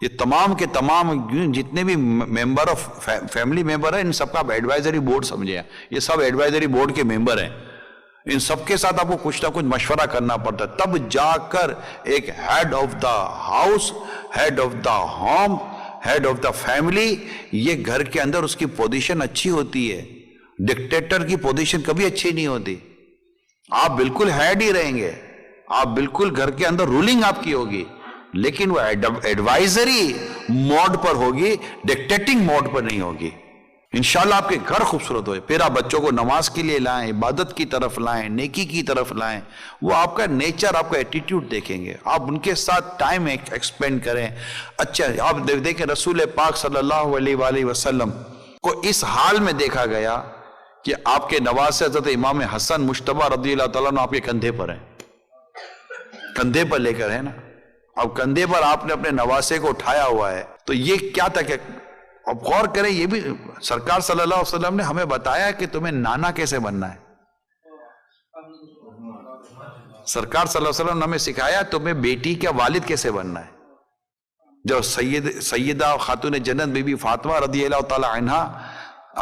S1: یہ تمام کے تمام جتنے بھی ممبر آف فیملی ممبر ہیں، ان سب کا آپ ایڈوائزری بورڈ سمجھے، یہ سب ایڈوائزری بورڈ کے ممبر ہیں. ان سب کے ساتھ آپ کو کچھ نہ کچھ مشورہ کرنا پڑتا ہے، تب جا کر ایک head of the house, head of the home, head of the family, یہ گھر کے اندر اس کی پوزیشن اچھی ہوتی ہے. ڈکٹیٹر کی پوزیشن کبھی اچھی نہیں ہوتی. آپ بالکل ہیڈ ہی رہیں گے، آپ بالکل گھر کے اندر رولنگ آپ کی ہوگی، لیکن وہ ایڈوائزری موڈ پر ہوگی، ڈکٹیٹنگ موڈ پر نہیں ہوگی. انشاءاللہ آپ کے گھر خوبصورت ہوئے. پھر آپ بچوں کو نماز کے لیے لائیں، عبادت کی طرف لائیں، نیکی کی طرف لائیں. وہ آپ کا نیچر، آپ کا ایٹیٹیوڈ دیکھیں گے. آپ ان کے ساتھ ٹائم ایکسپینڈ کریں. اچھا آپ دیکھیں رسول پاک صلی اللہ علیہ وآلہ وسلم کو اس حال میں دیکھا گیا کہ آپ کے نواسے حضرت امام حسن مجتبی رضی اللہ تعالیٰ عنہ آپ کے کندھے پر ہیں، کندھے پر لے کر ہے نا. اب کندھے پر آپ نے اپنے نواسے کو اٹھایا ہوا ہے. تو یہ کیا تھا کہ اب غور کریں، یہ بھی سرکار صلی اللہ علیہ وسلم نے ہمیں بتایا کہ تمہیں نانا کیسے بننا ہے. سرکار صلی اللہ علیہ وسلم نے ہمیں سکھایا تمہیں بیٹی کا والد کیسے بننا ہے. جب سیدہ خاتون جنت بی بی فاطمہ رضی اللہ تعالی عنہا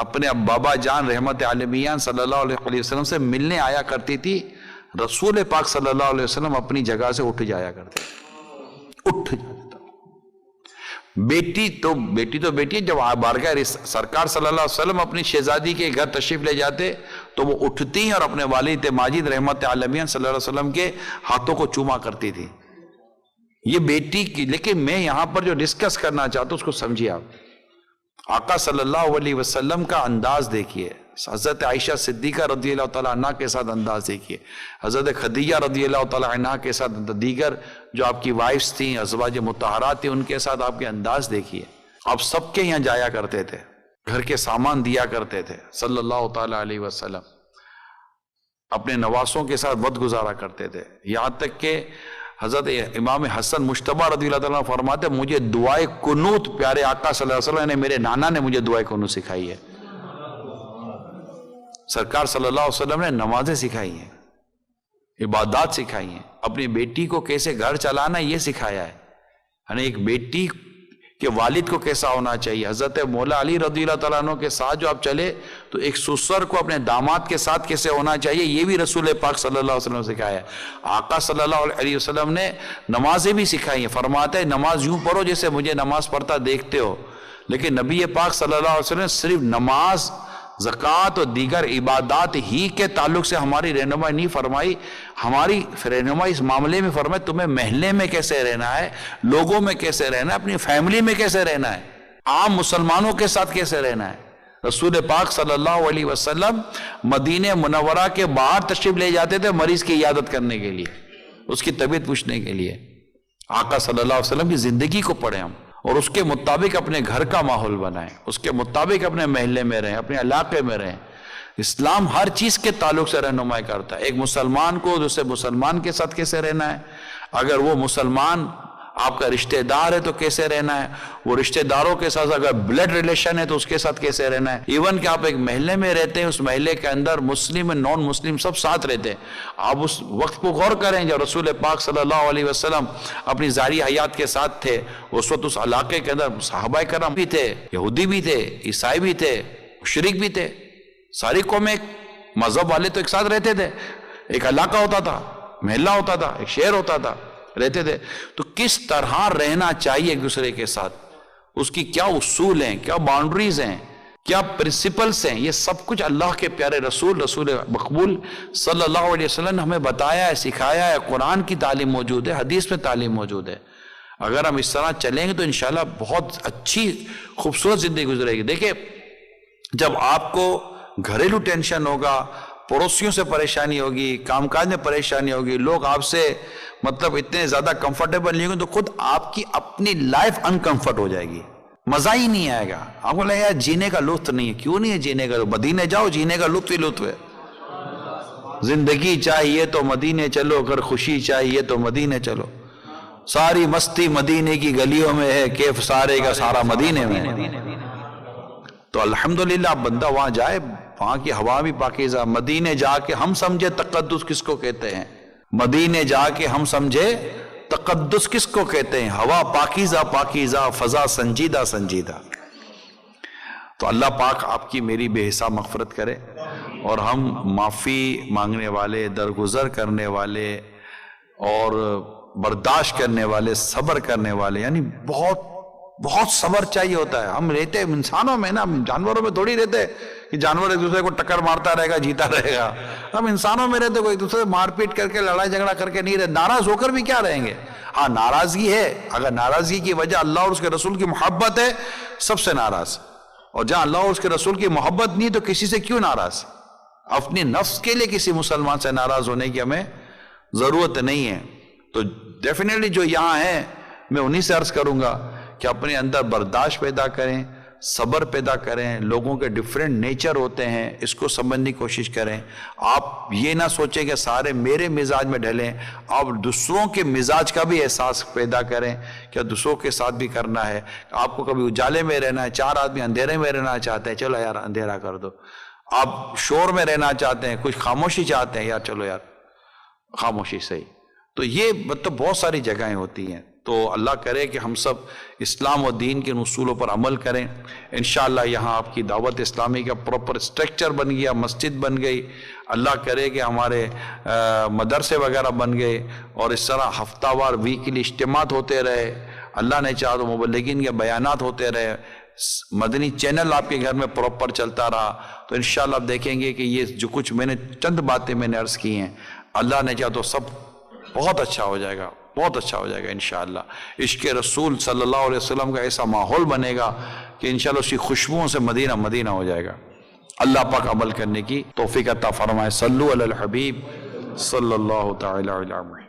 S1: اپنے بابا جان رحمت عالمیان صلی اللہ علیہ وسلم سے ملنے آیا کرتی تھی، رسول پاک صلی اللہ علیہ وسلم اپنی جگہ سے اٹھ جایا کرتے، اٹھ جاتا. بیٹی تو بیٹی جب بارگاہ سرکار صلی اللہ علیہ وسلم اپنی شہزادی کے گھر تشریف لے جاتے تو وہ اٹھتی اور اپنے والد ماجد رحمت عالمیان صلی اللہ علیہ وسلم کے ہاتھوں کو چوما کرتی تھی. یہ بیٹی کی، لیکن میں یہاں پر جو ڈسکس کرنا چاہتا ہوں اس کو سمجھیے آپ۔ آقا صلی اللہ علیہ وسلم کا انداز دیکھیے، حضرت عائشہ صدیقہ رضی اللہ تعالیٰ عنہ کے ساتھ انداز دیکھیے، حضرت خدیجہ رضی اللہ تعالیٰ عنہ کے ساتھ، دیگر جو آپ کی وائفز تھیں، ازواج مطہرات تھیں، ان کے ساتھ آپ کے انداز دیکھیے۔ آپ سب کے یہاں جایا کرتے تھے، گھر کے سامان دیا کرتے تھے صلی اللہ تعالیٰ علیہ وسلم، اپنے نواسوں کے ساتھ وقت گزارا کرتے تھے، یہاں تک کہ حضرت امام حسن مجتبیٰ رضی اللہ تعالیٰ عنہ فرماتے مجھے دعائے قنوت پیارے آقا صلی اللہ علیہ وسلم نے، میرے نانا نے مجھے دعائے قنوت سکھائی ہے۔ سرکار صلی اللہ علیہ وسلم نے نمازیں سکھائی ہیں، عبادات سکھائی ہیں، اپنی بیٹی کو کیسے گھر چلانا یہ سکھایا ہے، یعنی ایک بیٹی کے والد کو کیسا ہونا چاہیے۔ حضرت مولا علی رضی اللہ تعالیٰ عنہ کے ساتھ جو آپ چلے تو ایک سسر کو اپنے داماد کے ساتھ کیسے ہونا چاہیے، یہ بھی رسول پاک صلی اللہ علیہ وسلم نے سکھایا ہے۔ آقا صلی اللہ علیہ وسلم نے نمازیں بھی سکھائی ہیں، فرماتے ہیں نماز یوں پڑھو جیسے مجھے نماز پڑھتا دیکھتے ہو، لیکن نبی پاک صلی اللہ علیہ وسلم نے صرف نماز، زکوٰۃ اور دیگر عبادات ہی کے تعلق سے ہماری رہنمائی نہیں فرمائی، ہماری رہنمائی اس معاملے میں فرمائی تمہیں محلے میں کیسے رہنا ہے، لوگوں میں کیسے رہنا ہے، اپنی فیملی میں کیسے رہنا ہے، عام مسلمانوں کے ساتھ کیسے رہنا ہے۔ رسول پاک صلی اللہ علیہ وسلم مدینہ منورہ کے باہر تشریف لے جاتے تھے مریض کی عیادت کرنے کے لیے، اس کی طبیعت پوچھنے کے لیے۔ آقا صلی اللہ علیہ وسلم کی زندگی کو پڑھیں ہم، اور اس کے مطابق اپنے گھر کا ماحول بنائیں، اس کے مطابق اپنے محلے میں رہیں، اپنے علاقے میں رہیں۔ اسلام ہر چیز کے تعلق سے رہنمائی کرتا ہے، ایک مسلمان کو دوسرے مسلمان کے ساتھ کیسے رہنا ہے، اگر وہ مسلمان آپ کا رشتہ دار ہے تو کیسے رہنا ہے، وہ رشتہ داروں کے ساتھ اگر بلڈ ریلیشن ہے تو اس کے ساتھ کیسے رہنا ہے، ایون کہ آپ ایک محلے میں رہتے ہیں، اس محلے کے اندر مسلم نان مسلم سب ساتھ رہتے ہیں۔ آپ اس وقت کو غور کریں جب رسول پاک صلی اللہ علیہ وسلم اپنی ظاہری حیات کے ساتھ تھے، اس وقت اس علاقے کے اندر صحابہ کرام بھی تھے، یہودی بھی تھے، عیسائی بھی تھے، مشرک بھی تھے، ساری قومیں مذہب والے تو ایک ساتھ رہتے تھے، ایک علاقہ ہوتا تھا، محلہ ہوتا تھا، ایک شہر ہوتا تھا، رہتے تھے۔ تو کس طرح رہنا چاہیے ایک دوسرے کے ساتھ، اس کی کیا اصول ہیں، کیا باؤنڈریز ہیں، کیا پرنسپلز ہیں، یہ سب کچھ اللہ کے پیارے رسول مقبول صلی اللہ علیہ وسلم نے ہمیں بتایا ہے، سکھایا ہے۔ قرآن کی تعلیم موجود ہے، حدیث میں تعلیم موجود ہے۔ اگر ہم اس طرح چلیں گے تو انشاءاللہ بہت اچھی خوبصورت زندگی گزرے گی۔ دیکھیں، جب آپ کو گھریلو ٹینشن ہوگا، پڑوسیوں سے پریشانی ہوگی، کام کاج میں پریشانی ہوگی، لوگ آپ سے مطلب اتنے زیادہ کمفرٹیبل نہیں ہوں گے، تو خود آپ کی اپنی لائف انکمفرٹ ہو جائے گی، مزہ ہی نہیں آئے گا، آپ کو لگے گا جینے کا لطف نہیں ہے۔ کیوں نہیں ہے جینے کا؟ مدینے جاؤ، جینے کا لطف ہی لطف ہے۔ زندگی چاہیے تو مدینے چلو، اگر خوشی چاہیے تو مدینے چلو، ساری مستی مدینے کی گلیوں میں ہے، کیف سارے کا سارا مدینے میں ہے۔ تو الحمدللہ بندہ وہاں جائے، وہاں کی ہوا بھی پاکیزہ، مدینے جا کے ہم سمجھے تقدس کس کو کہتے ہیں، مدینے جا کے ہم سمجھے تقدس کس کو کہتے ہیں، ہوا پاکیزہ پاکیزہ، فضا سنجیدہ سنجیدہ۔ تو اللہ پاک آپ کی میری بے حساب مغفرت کرے، اور ہم معافی مانگنے والے، درگزر کرنے والے اور برداشت کرنے والے، صبر کرنے والے، یعنی بہت بہت صبر چاہیے ہوتا ہے۔ ہم رہتے انسانوں میں نا، جانوروں میں تھوڑی رہتے کہ جانور ایک دوسرے کو ٹکر مارتا رہے گا، جیتا رہے گا۔ ہم انسانوں میں رہتے، کوئی دوسرے مار پیٹ کر کے، لڑائی جھگڑا کر کے نہیں رہتے، ناراض ہو کر بھی کیا رہیں گے۔ ہاں ناراضگی ہے، اگر ناراضگی کی وجہ اللہ اور اس کے رسول کی محبت ہے، سب سے ناراض، اور جہاں اللہ اور اس کے رسول کی محبت نہیں تو کسی سے کیوں ناراض؟ اپنی نفس کے لیے کسی مسلمان سے ناراض ہونے کی ہمیں ضرورت نہیں ہے۔ تو ڈیفینیٹلی جو یہاں ہیں، میں انہی سے عرض کروں گا کہ اپنے اندر برداشت پیدا کریں، صبر پیدا کریں، لوگوں کے ڈیفرنٹ نیچر ہوتے ہیں، اس کو سمجھنے کی کوشش کریں۔ آپ یہ نہ سوچیں کہ سارے میرے مزاج میں ڈھلیں، آپ دوسروں کے مزاج کا بھی احساس پیدا کریں کہ دوسروں کے ساتھ بھی کرنا ہے۔ آپ کو کبھی اجالے میں رہنا ہے، چار آدمی اندھیرے میں رہنا چاہتے ہیں، چلو یار اندھیرا کر دو۔ آپ شور میں رہنا چاہتے ہیں، کچھ خاموشی چاہتے ہیں، یار چلو یار خاموشی صحیح۔ تو یہ مطلب بہت ساری جگہیں ہوتی ہیں۔ تو اللہ کرے کہ ہم سب اسلام و دین کے اصولوں پر عمل کریں۔ انشاءاللہ یہاں آپ کی دعوت اسلامی کا پراپر اسٹرکچر بن گیا، مسجد بن گئی، اللہ کرے کہ ہمارے مدرسے وغیرہ بن گئے، اور اس طرح ہفتہ وار ویکلی اجتماعات ہوتے رہے، اللہ نے چاہا تو مبلغین کے بیانات ہوتے رہے، مدنی چینل آپ کے گھر میں پراپر چلتا رہا، تو انشاءاللہ آپ دیکھیں گے کہ یہ جو کچھ میں نے چند باتیں میں نے عرض کی ہیں، اللہ نے چاہا تو سب بہت اچھا ہو جائے گا۔ بہت اچھا ہو جائے گا انشاءاللہ. عشق رسول صلی اللہ علیہ وسلم کا ایسا ماحول بنے گا کہ انشاءاللہ اس کی خوشبوؤں سے مدینہ مدینہ ہو جائے گا. اللہ پاک عمل کرنے کی توفیق عطا فرمائے. صلو علی الحبیب صلی اللہ تعالی علیہ وسلم.